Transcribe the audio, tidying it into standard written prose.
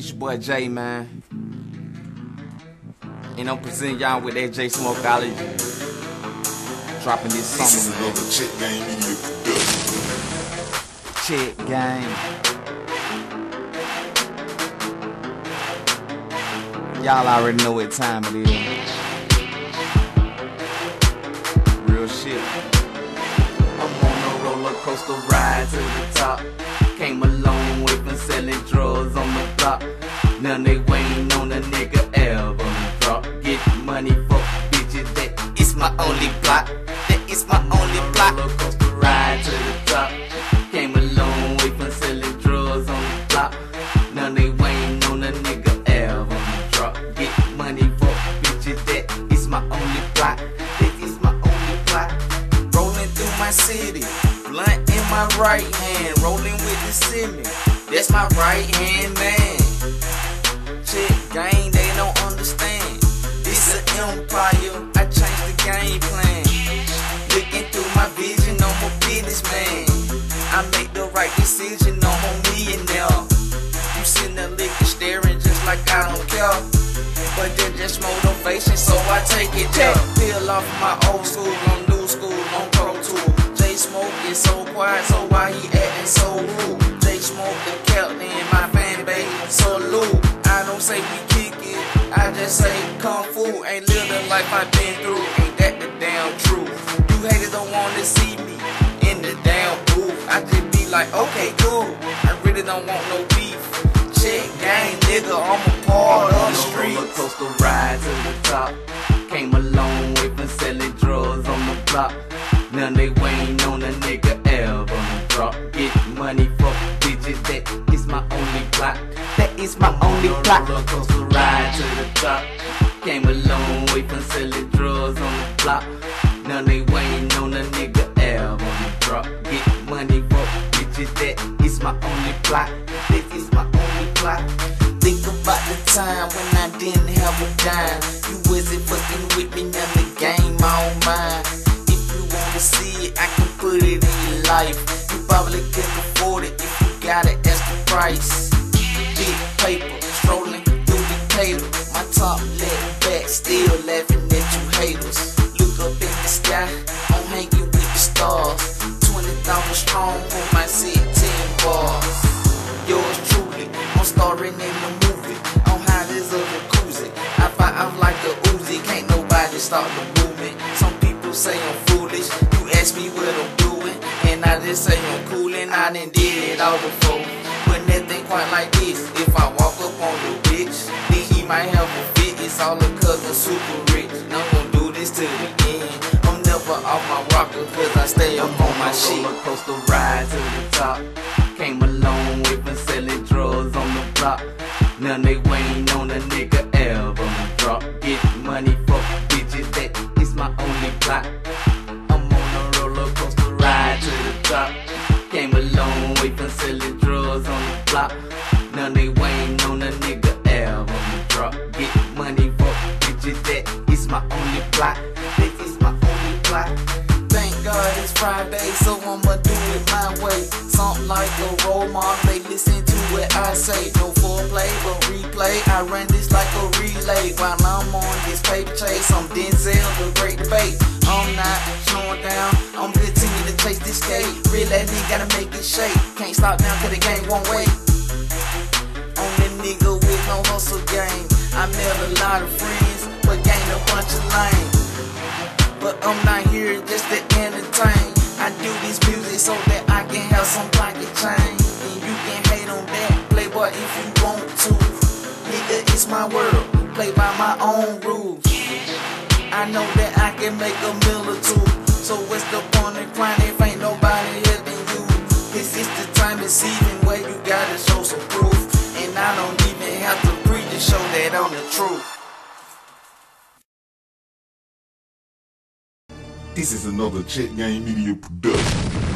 It's your boy Jay, man. And I'm presenting y'all with that J Smokeology. Dropping this song. This is another Check Game Media production. Check Game. Y'all already know what time it is. Real shit. I'm on a roller coaster ride to the top. Came a long way from selling drugs on the block. Now they waiting on a nigga album drop. Get money for bitches, that is my only plot. That is my only plot. Roller coaster ride to the top. Came a long way from selling drugs on the block. Now they waiting on a nigga album drop. Get money for bitches, that is my only plot. That is my only plot. Rolling through my city, blunt in my right hand, rolling with the semi. That's my right hand man. Check game, they don't understand. This an empire, I changed the game plan. Looking through my vision, I'm a businessman. I make the right decision, I'm a millionaire. You sitting there licking, staring just like I don't care. But then just motivation, so I take it there. Peel off my old school, on new school, on Pro Tool. J Smoke is so quiet, so why he acting so rude? J Smoke the captain, my fan base salute. I don't say we kick it, I just say kung fu. Ain't live the life I've been through, ain't that the damn truth? You haters don't wanna see me in the damn booth. I just be like, okay, cool, I really don't want no beef. Check game, nigga, I'm a part of the street. Roller coaster ride to the top. Came a long way from selling drugs on the block. Now they waiting on a nigga album drop. Get money for bitches, that is my only plot. That is my only plot. Roller coaster ride to the top. Came a long way from selling drugs on the block. Now they waiting on a nigga album drop. Get money for bitches, that is my only plot. That is my only plot. Think about the time when I didn't have a dime. You wasn't fucking with me, now the game all mine. If you wanna see it, I can put it in your life. You probably can't afford it if you gotta ask the price. Big paper, strolling through the cater. My top leg back, still laughing at you haters. Look up in the sky, I'm hanging with the stars. 20,000 strong on my set, 10 bars. Yours truly, I'm starring in the movie. I'm high as a jacuzzi. I fight out like a Uzi, can't nobody stop the movement. Some people say I'm foolish, you ask me what I'm doing, and I just say I'm coolin'. I done did it all before, but nothing quite like this. If I walk up on the bitch, then he might have a fit. It's all because I'm super rich, and I'm gon' do this to the end. I'm never off my rocker, cause I stay up on my shit. Roller coaster ride to the top. Came a long way from selling drugs on the block. Now they waiting on a nigga album drop. Get money for bitches, that is my only plot. I'm on a roller coaster ride to the top. Came a long way from selling drugs on the block. Now they waiting on a nigga album drop. Get money for bitches, that is my only plot. That is my only plot. Thank God it's Friday, so I'ma do it my way. Something like a role model, they listen to what I say. No foreplay, but replay. I run this like a relay. While I'm on this paper chase, I'm Denzel, the great debate. I'm not slowing down, I'm continuing to chase this skate. Real that nigga gotta make it shake. Can't stop now cause the game won't wait. Only nigga with no hustle game. I met a lot of friends, but gained a bunch of lame. But I'm not here just to entertain. I do this music so that I can have some pocket change. And you can hate on that, playboy, if you want to. Nigga, it's my world, play by my own rules. I know that I can make a meal or two. So what's the point of crying if ain't nobody helping you? This is the time this evening where you gotta show some proof. And I don't even have to preach to show that I'm the truth. This is another Check Game Media production.